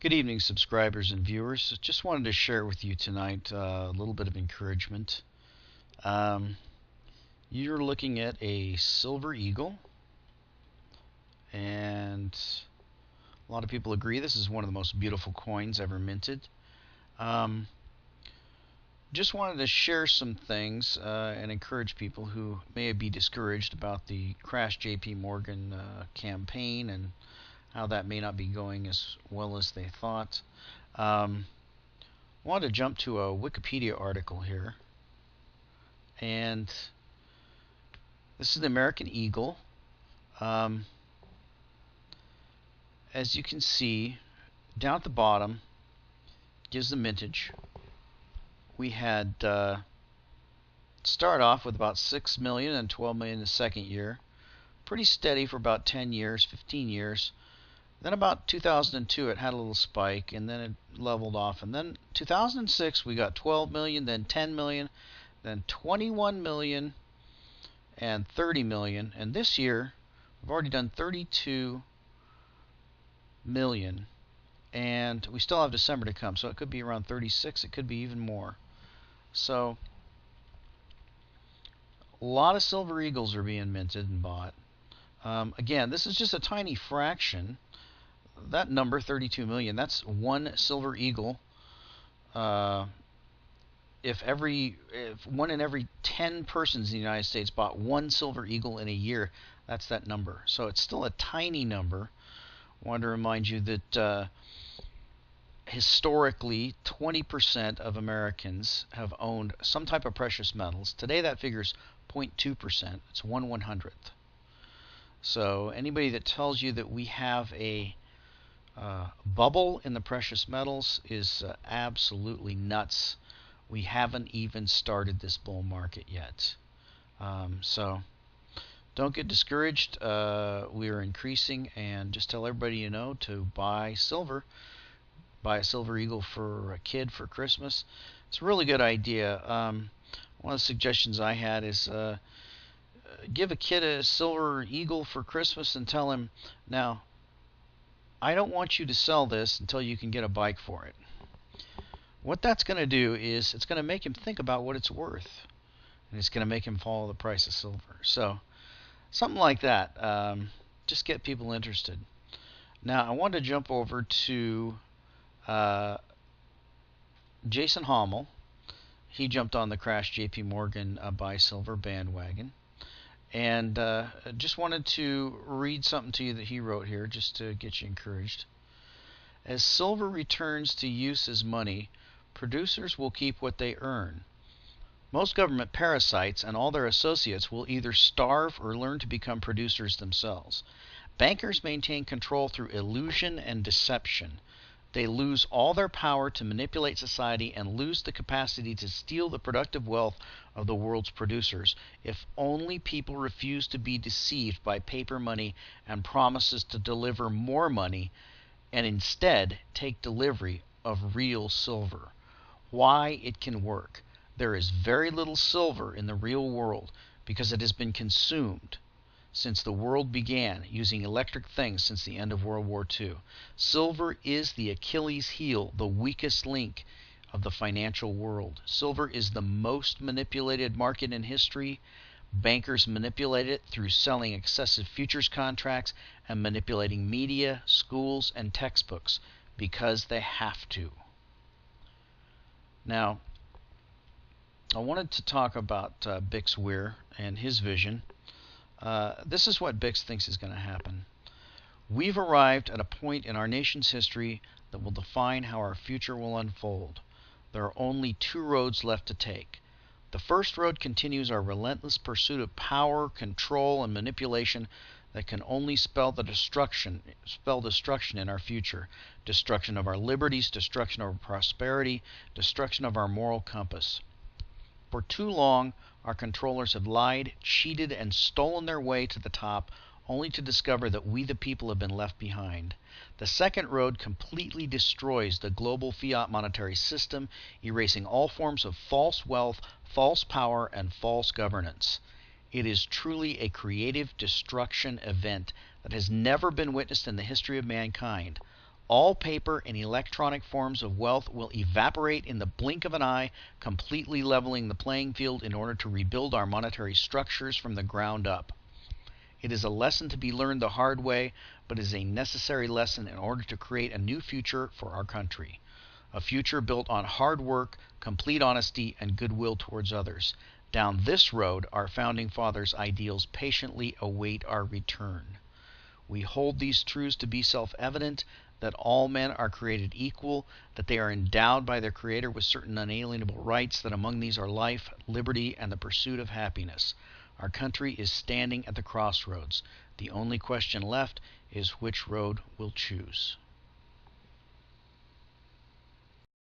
Good evening, subscribers and viewers. Just wanted to share with you tonight a little bit of encouragement. Um, you're looking at a silver eagle, and a lot of people agree this is one of the most beautiful coins ever minted. Um, just wanted to share some things and encourage people who may be discouraged about the Crash JP Morgan campaign and how that may not be going as well as they thought. I wanted to jump to a Wikipedia article here, and this is the American Eagle. As you can see, down at the bottom gives the mintage. We had start off with about 6 million and 12 million the second year. Pretty steady for about 10 years, 15 years. Then about 2002 it had a little spike, and then it leveled off. And then 2006 we got 12 million, then 10 million, then 21 million, and 30 million. And this year we've already done 32 million, and we still have December to come, so it could be around 36. It could be even more. So a lot of silver eagles are being minted and bought. Again, this is just a tiny fraction. That number, 32 million, that's one silver eagle. If one in every 10 persons in the United States bought one silver eagle in a year, that's that number. So it's still a tiny number. I wanted to remind you that historically 20% of Americans have owned some type of precious metals. Today that figure is 0.2%. It's 1/100th. So anybody that tells you that we have a bubble in the precious metals is absolutely nuts. We haven't even started this bull market yet. So don't get discouraged. We are increasing, and just tell everybody you know to buy silver. Buy a silver eagle for a kid for Christmas. It's a really good idea. One of the suggestions I had is give a kid a silver eagle for Christmas and tell him, now, I don't want you to sell this until you can get a bike for it. What that's going to do is it's going to make him think about what it's worth, and it's going to make him follow the price of silver. So something like that. Just get people interested. Now I want to jump over to Jason Hommel. He jumped on the Crash JP Morgan buy silver bandwagon, and just wanted to read something to you that he wrote here just to get you encouraged. As silver returns to use as money, producers will keep what they earn. Most government parasites and all their associates will either starve or learn to become producers themselves. Bankers maintain control through illusion and deception. They lose all their power to manipulate society and lose the capacity to steal the productive wealth of the world's producers. If only people refuse to be deceived by paper money and promises to deliver more money, and instead take delivery of real silver. Why it can work. There is very little silver in the real world because it has been consumed since the world began using electric things since the end of World War II. Silver is the Achilles heel, the weakest link of the financial world. Silver is the most manipulated market in history. Bankers manipulate it through selling excessive futures contracts and manipulating media, schools, and textbooks because they have to. Now, I wanted to talk about Bix Weir and his vision. This is what Bix thinks is going to happen. We've arrived at a point in our nation's history that will define how our future will unfold. There are only two roads left to take. The first road continues our relentless pursuit of power, control, and manipulation that can only spell destruction in our future. Destruction of our liberties, destruction of our prosperity, destruction of our moral compass. For too long, our controllers have lied, cheated, and stolen their way to the top, only to discover that we the people have been left behind. The second road completely destroys the global fiat monetary system, erasing all forms of false wealth, false power, and false governance. It is truly a creative destruction event that has never been witnessed in the history of mankind. all paper and electronic forms of wealth will evaporate in the blink of an eye, completely leveling the playing field in order to rebuild our monetary structures from the ground up. It is a lesson to be learned the hard way, but is a necessary lesson in order to create a new future for our country. A future built on hard work, complete honesty, and goodwill towards others. Down this road, our founding fathers' ideals patiently await our return. We hold these truths to be self-evident, that all men are created equal, that they are endowed by their Creator with certain unalienable rights, that among these are life, liberty, and the pursuit of happiness. Our country is standing at the crossroads. The only question left is which road we'll choose.